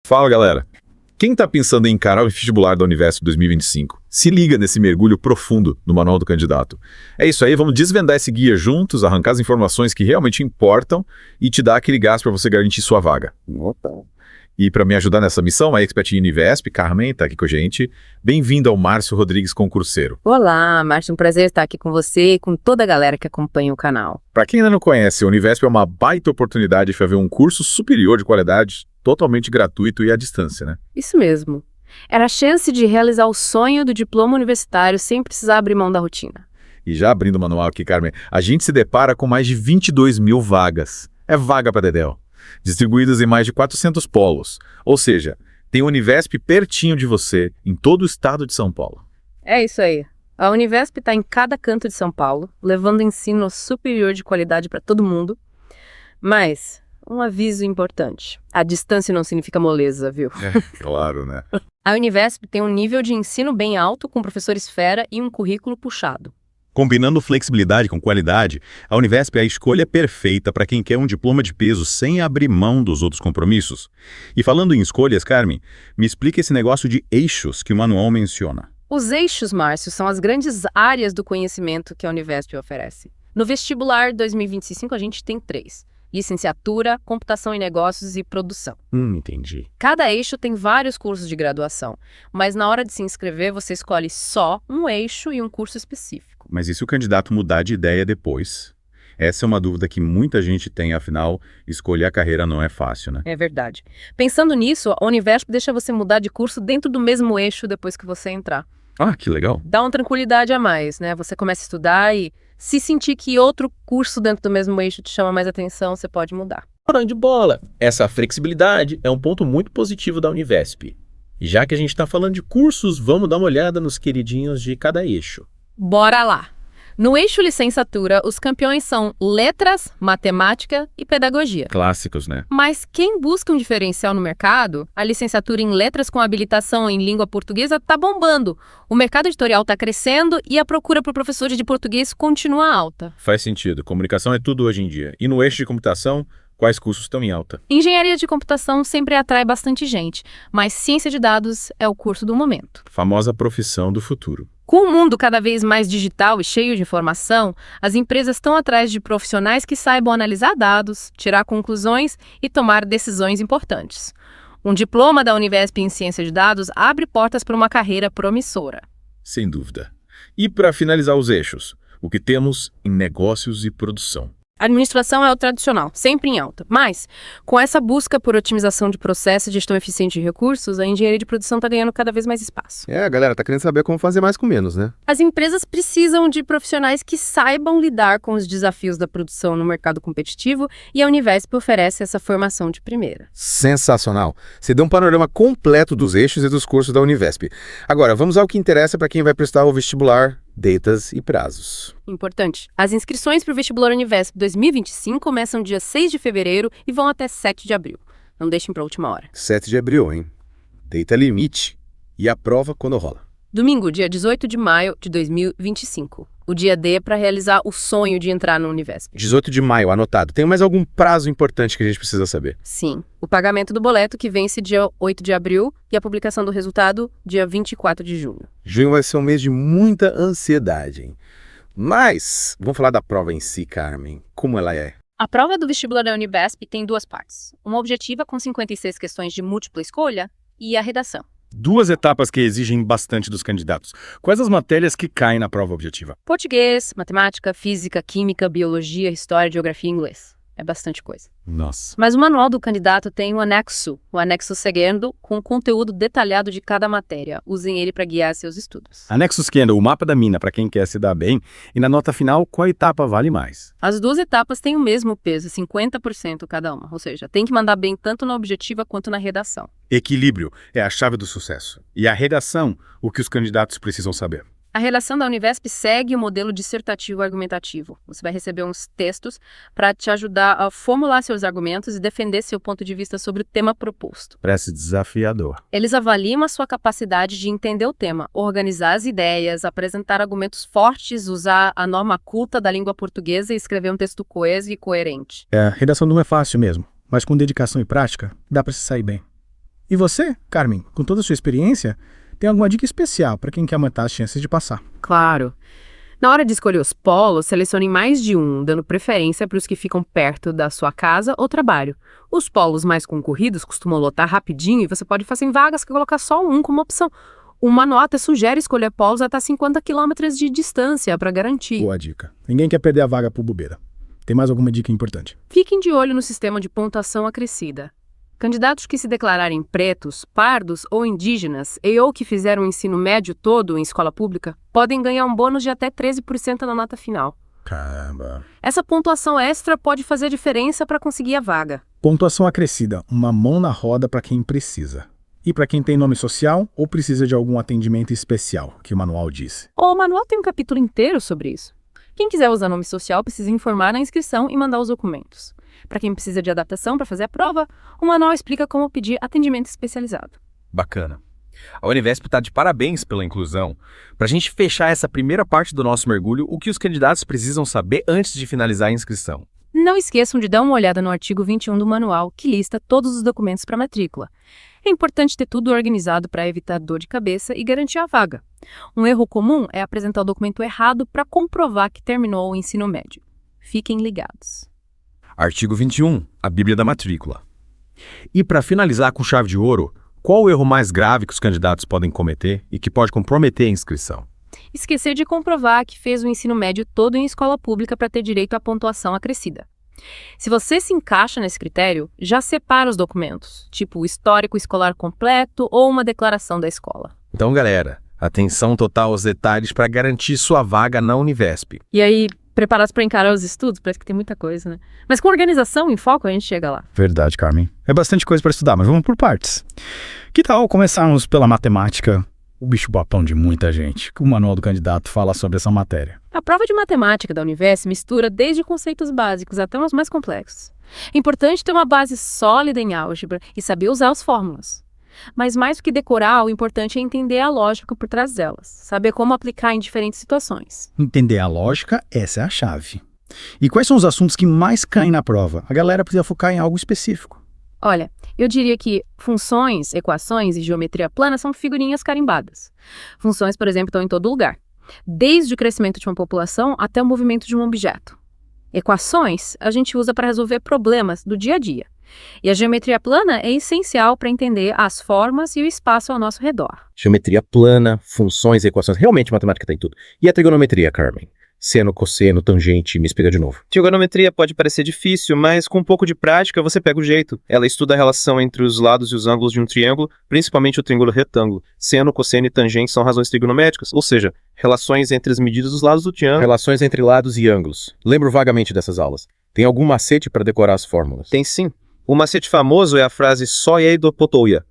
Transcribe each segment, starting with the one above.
Fala, galera. Quem está pensando em encarar o vestibular da Univesp 2025, se liga nesse mergulho profundo no manual do candidato. É isso aí, vamos desvendar esse guia juntos, arrancar as informações que realmente importam e te dar aquele gás para você garantir sua vaga. Opa. E para me ajudar nessa missão, a Expert Univesp, Carmen, está aqui com a gente. Bem-vindo ao Márcio Rodrigues, concurseiro. Olá, Márcio, um prazer estar aqui com você e com toda a galera que acompanha o canal. Para quem ainda não conhece, a Univesp é uma baita oportunidade de fazer um curso superior de qualidade, totalmente gratuito e à distância, né? Isso mesmo. Era a chance de realizar o sonho do diploma universitário sem precisar abrir mão da rotina. E já abrindo o manual aqui, Carmen, a gente se depara com mais de 22 mil vagas. É vaga para dedéu. Distribuídas em mais de 400 polos. Ou seja, tem a Univesp pertinho de você, em todo o estado de São Paulo. É isso aí. A Univesp está em cada canto de São Paulo, levando ensino superior de qualidade para todo mundo. Mas um aviso importante. A distância não significa moleza, viu? Claro, né? A Univesp tem um nível de ensino bem alto, com professores fera e um currículo puxado. Combinando flexibilidade com qualidade, a Univesp é a escolha perfeita para quem quer um diploma de peso sem abrir mão dos outros compromissos. E falando em escolhas, Carmen, me explica esse negócio de eixos que o manual menciona. Os eixos, Márcio, são as grandes áreas do conhecimento que a Univesp oferece. No vestibular 2025, a gente tem 3. Licenciatura, computação em negócios e produção. Entendi. Cada eixo tem vários cursos de graduação, mas na hora de se inscrever, você escolhe só um eixo e um curso específico. Mas e se o candidato mudar de ideia depois? Essa é uma dúvida que muita gente tem, afinal, escolher a carreira não é fácil, né? É verdade. Pensando nisso, a Univesp deixa você mudar de curso dentro do mesmo eixo depois que você entrar. Ah, que legal. Dá uma tranquilidade a mais, né? Você começa a estudar e se sentir que outro curso dentro do mesmo eixo te chama mais atenção, você pode mudar. Ora de bola! Essa flexibilidade é um ponto muito positivo da Univesp. E já que a gente está falando de cursos, vamos dar uma olhada nos queridinhos de cada eixo. Bora lá! No eixo licenciatura, os campeões são letras, matemática e pedagogia. Clássicos, né? Mas quem busca um diferencial no mercado, a licenciatura em letras com habilitação em língua portuguesa está bombando. O mercado editorial está crescendo e a procura por professores de português continua alta. Faz sentido. Comunicação é tudo hoje em dia. E no eixo de computação, quais cursos estão em alta? Engenharia de computação sempre atrai bastante gente, mas ciência de dados é o curso do momento. Famosa profissão do futuro. Com o mundo cada vez mais digital e cheio de informação, as empresas estão atrás de profissionais que saibam analisar dados, tirar conclusões e tomar decisões importantes. Um diploma da Univesp em Ciência de Dados abre portas para uma carreira promissora. Sem dúvida. E para finalizar os eixos, o que temos em negócios e produção? A administração é o tradicional, sempre em alta. Mas, com essa busca por otimização de processos e gestão eficiente de recursos, a engenharia de produção está ganhando cada vez mais espaço. A galera tá querendo saber como fazer mais com menos, né? As empresas precisam de profissionais que saibam lidar com os desafios da produção no mercado competitivo e a Univesp oferece essa formação de primeira. Sensacional! Você deu um panorama completo dos eixos e dos cursos da Univesp. Agora, vamos ao que interessa para quem vai prestar o vestibular, datas e prazos. Importante. As inscrições para o vestibular Univesp 2025 começam dia 6 de fevereiro e vão até 7 de abril. Não deixem para a última hora. 7 de abril, hein? Data limite. E a prova quando rola? Domingo, dia 18 de maio de 2025. O dia D para realizar o sonho de entrar no Univesp. 18 de maio, anotado. Tem mais algum prazo importante que a gente precisa saber? Sim. O pagamento do boleto, que vence dia 8 de abril, e a publicação do resultado, dia 24 de junho. Junho vai ser um mês de muita ansiedade, hein? Mas, vamos falar da prova em si, Carmen. Como ela é? A prova do vestibular da Univesp tem 2 partes. Uma objetiva com 56 questões de múltipla escolha e a redação. 2 etapas que exigem bastante dos candidatos. Quais as matérias que caem na prova objetiva? Português, matemática, física, química, biologia, história, geografia e inglês. É bastante coisa. Nossa. Mas o manual do candidato tem o anexo segundo, com conteúdo detalhado de cada matéria. Usem ele para guiar seus estudos. Anexo Scandal, o mapa da mina para quem quer se dar bem. E na nota final, qual etapa vale mais? As 2 etapas têm o mesmo peso, 50% cada uma. Ou seja, tem que mandar bem tanto na objetiva quanto na redação. Equilíbrio é a chave do sucesso. E a redação, o que os candidatos precisam saber. A redação da Univesp segue o modelo dissertativo argumentativo. Você vai receber uns textos para te ajudar a formular seus argumentos e defender seu ponto de vista sobre o tema proposto. Parece desafiador. Eles avaliam a sua capacidade de entender o tema, organizar as ideias, apresentar argumentos fortes, usar a norma culta da língua portuguesa e escrever um texto coeso e coerente. A redação não é fácil mesmo, mas com dedicação e prática, dá para se sair bem. E você, Carmen, com toda a sua experiência, tem alguma dica especial para quem quer aumentar as chances de passar? Claro. Na hora de escolher os polos, selecione mais de um, dando preferência para os que ficam perto da sua casa ou trabalho. Os polos mais concorridos costumam lotar rapidinho e você pode fazer em vagas que colocar só um como opção. Uma nota sugere escolher polos até 50 km de distância para garantir. Boa dica. Ninguém quer perder a vaga por bobeira. Tem mais alguma dica importante? Fiquem de olho no sistema de pontuação acrescida. Candidatos que se declararem pretos, pardos ou indígenas ou que fizeram o ensino médio todo em escola pública podem ganhar um bônus de até 13% na nota final. Caramba. Essa pontuação extra pode fazer diferença para conseguir a vaga. Pontuação acrescida, uma mão na roda para quem precisa. E para quem tem nome social ou precisa de algum atendimento especial, que o manual diz. O manual tem um capítulo inteiro sobre isso. Quem quiser usar nome social precisa informar na inscrição e mandar os documentos. Para quem precisa de adaptação para fazer a prova, o manual explica como pedir atendimento especializado. Bacana. A Univesp está de parabéns pela inclusão. Para a gente fechar essa primeira parte do nosso mergulho, o que os candidatos precisam saber antes de finalizar a inscrição? Não esqueçam de dar uma olhada no artigo 21 do manual, que lista todos os documentos para matrícula. É importante ter tudo organizado para evitar dor de cabeça e garantir a vaga. Um erro comum é apresentar o documento errado para comprovar que terminou o ensino médio. Fiquem ligados. Artigo 21, a Bíblia da Matrícula. E para finalizar com chave de ouro, qual o erro mais grave que os candidatos podem cometer e que pode comprometer a inscrição? Esquecer de comprovar que fez o ensino médio todo em escola pública para ter direito à pontuação acrescida. Se você se encaixa nesse critério, já separa os documentos, tipo o histórico escolar completo ou uma declaração da escola. Então, galera, atenção total aos detalhes para garantir sua vaga na Univesp. E aí, preparados para encarar os estudos? Parece que tem muita coisa, né? Mas com organização e foco a gente chega lá. Verdade, Carmen. É bastante coisa para estudar, mas vamos por partes. Que tal começarmos pela matemática, o bicho-papão de muita gente, que o manual do candidato fala sobre essa matéria? A prova de matemática da Univesp mistura desde conceitos básicos até os mais complexos. É importante ter uma base sólida em álgebra e saber usar as fórmulas. Mas mais do que decorar, o importante é entender a lógica por trás delas, saber como aplicar em diferentes situações. Entender a lógica, essa é a chave. E quais são os assuntos que mais caem na prova? A galera precisa focar em algo específico. Olha, eu diria que funções, equações e geometria plana são figurinhas carimbadas. Funções, por exemplo, estão em todo lugar, desde o crescimento de uma população até o movimento de um objeto. Equações a gente usa para resolver problemas do dia a dia. E a geometria plana é essencial para entender as formas e o espaço ao nosso redor. Geometria plana, funções, equações, realmente matemática tem tudo. E a trigonometria, Carmen? Seno, cosseno, tangente, me explica de novo. Trigonometria pode parecer difícil, mas com um pouco de prática você pega o jeito. Ela estuda a relação entre os lados e os ângulos de um triângulo, principalmente o triângulo retângulo. Seno, cosseno e tangente são razões trigonométricas, ou seja, relações entre as medidas dos lados do triângulo. Relações entre lados e ângulos. Lembro vagamente dessas aulas. Tem algum macete para decorar as fórmulas? Tem sim. O macete famoso é a frase soieidopotoia.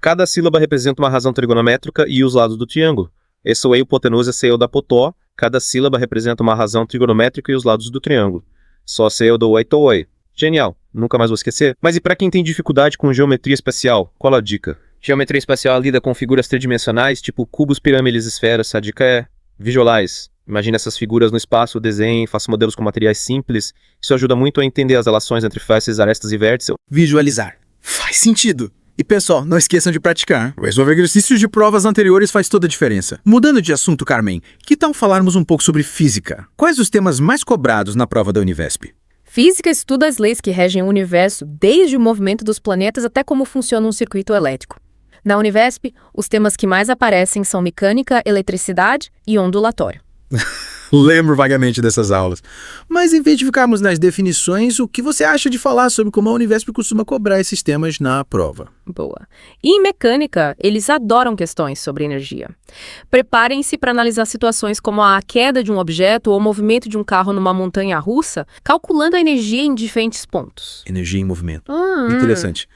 Cada sílaba representa uma razão trigonométrica e os lados do triângulo. Esse é o hipotenusa seudapotó. Cada sílaba representa uma razão trigonométrica e os lados do triângulo. Só seudoueitooi. Genial, nunca mais vou esquecer. Mas e para quem tem dificuldade com geometria espacial, qual a dica? Geometria espacial lida com figuras tridimensionais, tipo cubos, pirâmides, esferas. A dica é visualize. Imagine essas figuras no espaço, desenhe, faça modelos com materiais simples. Isso ajuda muito a entender as relações entre faces, arestas e vértices. Visualizar. Faz sentido. E pessoal, não esqueçam de praticar. Resolver exercícios de provas anteriores faz toda a diferença. Mudando de assunto, Carmen, que tal falarmos um pouco sobre física? Quais os temas mais cobrados na prova da Univesp? Física estuda as leis que regem o universo, desde o movimento dos planetas até como funciona um circuito elétrico. Na Univesp, os temas que mais aparecem são mecânica, eletricidade e ondulatório. Lembro vagamente dessas aulas. Mas em vez de ficarmos nas definições, o que você acha de falar sobre como a Univesp costuma cobrar esses temas na prova? Boa. E em mecânica, eles adoram questões sobre energia. Preparem-se para analisar situações como a queda de um objeto ou o movimento de um carro numa montanha russa, calculando a energia em diferentes pontos. Energia em movimento. Interessante.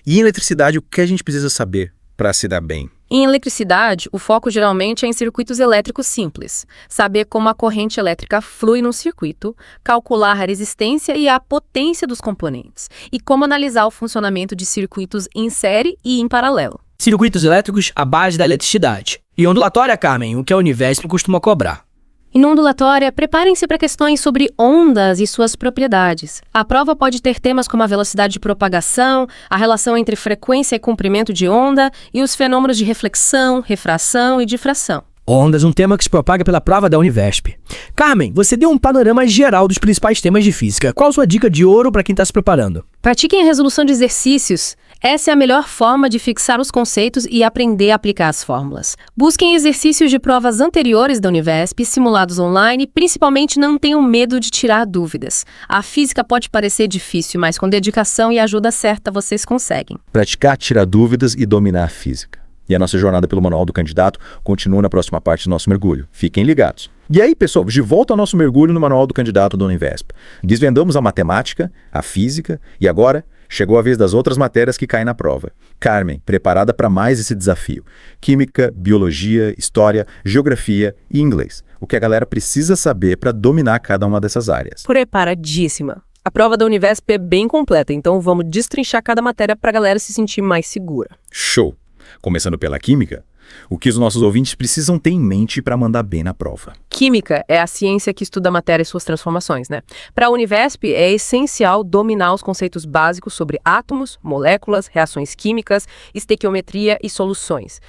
E em eletricidade, o que a gente precisa saber para se dar bem? Em eletricidade, o foco geralmente é em circuitos elétricos simples. Saber como a corrente elétrica flui num circuito, calcular a resistência e a potência dos componentes, e como analisar o funcionamento de circuitos em série e em paralelo. Circuitos elétricos, a base da eletricidade. E ondulatória, Carmen, o que a Univesp costuma cobrar. E no ondulatória, preparem-se para questões sobre ondas e suas propriedades. A prova pode ter temas como a velocidade de propagação, a relação entre frequência e comprimento de onda e os fenômenos de reflexão, refração e difração. Ondas, um tema que se propaga pela prova da Univesp. Carmen, você deu um panorama geral dos principais temas de física. Qual a sua dica de ouro para quem está se preparando? Pratiquem a resolução de exercícios. Essa é a melhor forma de fixar os conceitos e aprender a aplicar as fórmulas. Busquem exercícios de provas anteriores da Univesp, simulados online, e principalmente não tenham medo de tirar dúvidas. A física pode parecer difícil, mas com dedicação e ajuda certa vocês conseguem. Praticar, tirar dúvidas e dominar a física. E a nossa jornada pelo Manual do Candidato continua na próxima parte do nosso mergulho. Fiquem ligados. E aí, pessoal, de volta ao nosso mergulho no Manual do Candidato da Univesp. Desvendamos a matemática, a física e agora chegou a vez das outras matérias que caem na prova. Carmen, preparada para mais esse desafio. Química, biologia, história, geografia e inglês. O que a galera precisa saber para dominar cada uma dessas áreas. Preparadíssima. A prova da Univesp é bem completa, então vamos destrinchar cada matéria para a galera se sentir mais segura. Show! Começando pela química, o que os nossos ouvintes precisam ter em mente para mandar bem na prova. Química é a ciência que estuda a matéria e suas transformações, né? Para a Univesp, é essencial dominar os conceitos básicos sobre átomos, moléculas, reações químicas, estequiometria e soluções.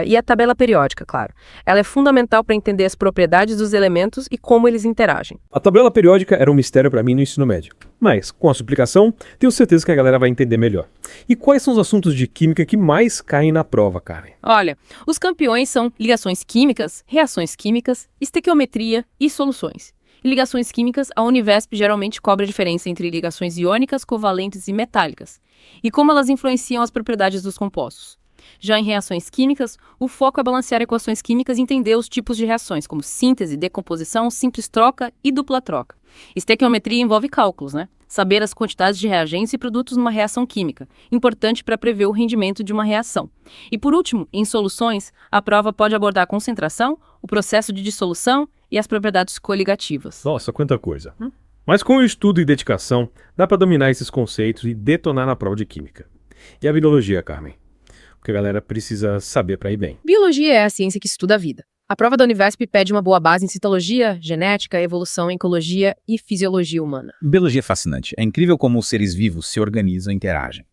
E a tabela periódica, claro. Ela é fundamental para entender as propriedades dos elementos e como eles interagem. A tabela periódica era um mistério para mim no ensino médio. Mas, com a sua explicação, tenho certeza que a galera vai entender melhor. E quais são os assuntos de química que mais caem na prova, Karen? Olha, os campeões são ligações químicas, reações químicas, estequiometria e soluções. Em ligações químicas, a Univesp geralmente cobre a diferença entre ligações iônicas, covalentes e metálicas, e como elas influenciam as propriedades dos compostos. Já em reações químicas, o foco é balancear equações químicas e entender os tipos de reações, como síntese, decomposição, simples troca e dupla troca. Estequiometria envolve cálculos, né? Saber as quantidades de reagentes e produtos numa reação química, importante para prever o rendimento de uma reação. E por último, em soluções, a prova pode abordar a concentração, o processo de dissolução e as propriedades coligativas. Nossa, quanta coisa. Mas com o estudo e dedicação, dá para dominar esses conceitos e detonar na prova de química. E a biologia, Carmen? O que a galera precisa saber para ir bem. Biologia é a ciência que estuda a vida. A prova da Univesp pede uma boa base em citologia, genética, evolução, ecologia e fisiologia humana. Biologia é fascinante. É incrível como os seres vivos se organizam e interagem.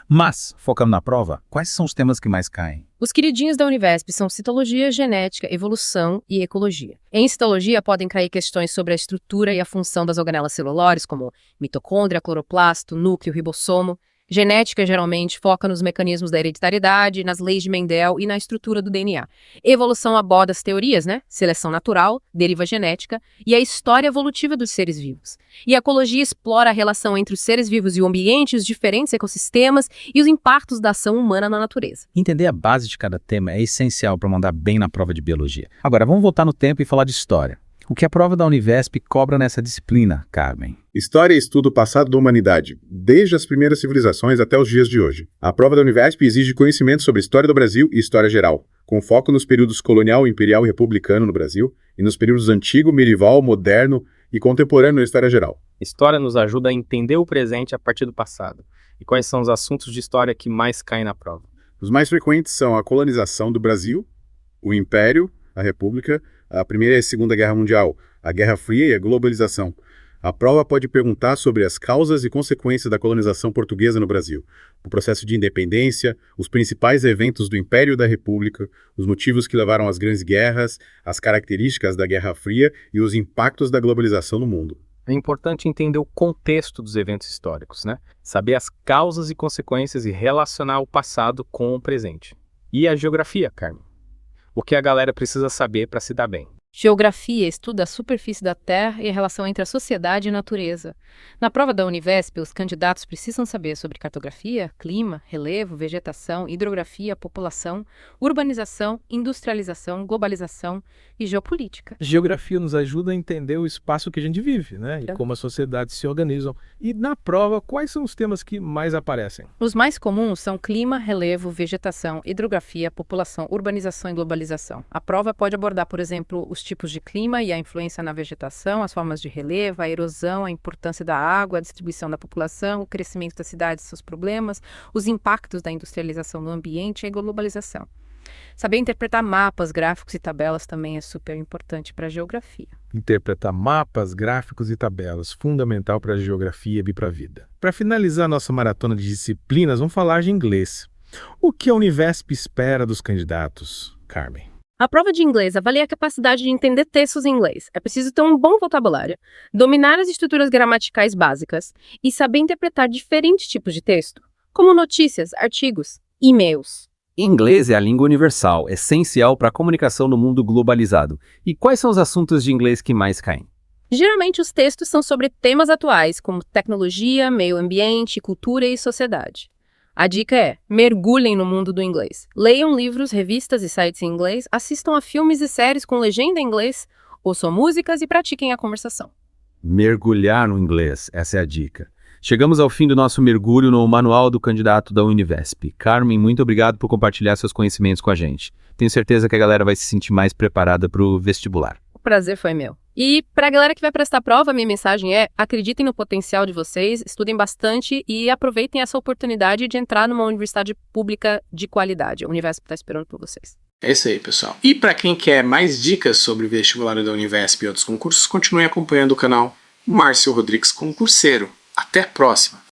Mas, focando na prova, quais são os temas que mais caem? Os queridinhos da Univesp são citologia, genética, evolução e ecologia. Em citologia podem cair questões sobre a estrutura e a função das organelas celulares, como mitocôndria, cloroplasto, núcleo, ribossomo. Genética geralmente foca nos mecanismos da hereditariedade, nas leis de Mendel e na estrutura do DNA. Evolução aborda as teorias, né? Seleção natural, deriva genética e a história evolutiva dos seres vivos. E a ecologia explora a relação entre os seres vivos e o ambiente, os diferentes ecossistemas e os impactos da ação humana na natureza. Entender a base de cada tema é essencial para mandar bem na prova de biologia. Agora, vamos voltar no tempo e falar de história. O que a prova da Univesp cobra nessa disciplina, Carmen? História e estudo passado da humanidade, desde as primeiras civilizações até os dias de hoje. A prova da Univesp exige conhecimento sobre história do Brasil e história geral, com foco nos períodos colonial, imperial e republicano no Brasil e nos períodos antigo, medieval, moderno e contemporâneo na história geral. História nos ajuda a entender o presente a partir do passado. E quais são os assuntos de história que mais caem na prova? Os mais frequentes são a colonização do Brasil, o Império, a República, a Primeira e a Segunda Guerra Mundial, a Guerra Fria e a globalização. A prova pode perguntar sobre as causas e consequências da colonização portuguesa no Brasil, o processo de independência, os principais eventos do Império e da República, os motivos que levaram às grandes guerras, as características da Guerra Fria e os impactos da globalização no mundo. É importante entender o contexto dos eventos históricos, né? Saber as causas e consequências e relacionar o passado com o presente. E a geografia, Carmen? O que a galera precisa saber para se dar bem. Geografia estuda a superfície da Terra e a relação entre a sociedade e a natureza. Na prova da Univesp, os candidatos precisam saber sobre cartografia, clima, relevo, vegetação, hidrografia, população, urbanização, industrialização, globalização e geopolítica. Geografia nos ajuda a entender o espaço que a gente vive, né? E como as sociedades se organizam. E na prova, quais são os temas que mais aparecem? Os mais comuns são clima, relevo, vegetação, hidrografia, população, urbanização e globalização. A prova pode abordar, por exemplo, os tipos de clima e a influência na vegetação, as formas de relevo, a erosão, a importância da água, a distribuição da população, o crescimento das cidades e seus problemas, os impactos da industrialização no ambiente e a globalização. Saber interpretar mapas, gráficos e tabelas também é super importante para a geografia. Interpretar mapas, gráficos e tabelas, fundamental para a geografia e para a vida. Para finalizar nossa maratona de disciplinas, vamos falar de inglês. O que a Univesp espera dos candidatos, Carmen? A prova de inglês avalia a capacidade de entender textos em inglês. É preciso ter um bom vocabulário, dominar as estruturas gramaticais básicas e saber interpretar diferentes tipos de texto, como notícias, artigos, e-mails. Inglês é a língua universal, essencial para a comunicação no mundo globalizado. E quais são os assuntos de inglês que mais caem? Geralmente os textos são sobre temas atuais, como tecnologia, meio ambiente, cultura e sociedade. A dica é: mergulhem no mundo do inglês. Leiam livros, revistas e sites em inglês, assistam a filmes e séries com legenda em inglês, ouçam músicas e pratiquem a conversação. Mergulhar no inglês, essa é a dica. Chegamos ao fim do nosso mergulho no Manual do Candidato da Univesp. Carmen, muito obrigado por compartilhar seus conhecimentos com a gente. Tenho certeza que a galera vai se sentir mais preparada para o vestibular. O prazer foi meu. E para a galera que vai prestar prova, a minha mensagem é: acreditem no potencial de vocês, estudem bastante e aproveitem essa oportunidade de entrar numa universidade pública de qualidade. A Univesp está esperando por vocês. É isso aí, pessoal. E para quem quer mais dicas sobre o vestibular da Univesp e outros concursos, continue acompanhando o canal Márcio Rodrigues Concurseiro. Até a próxima!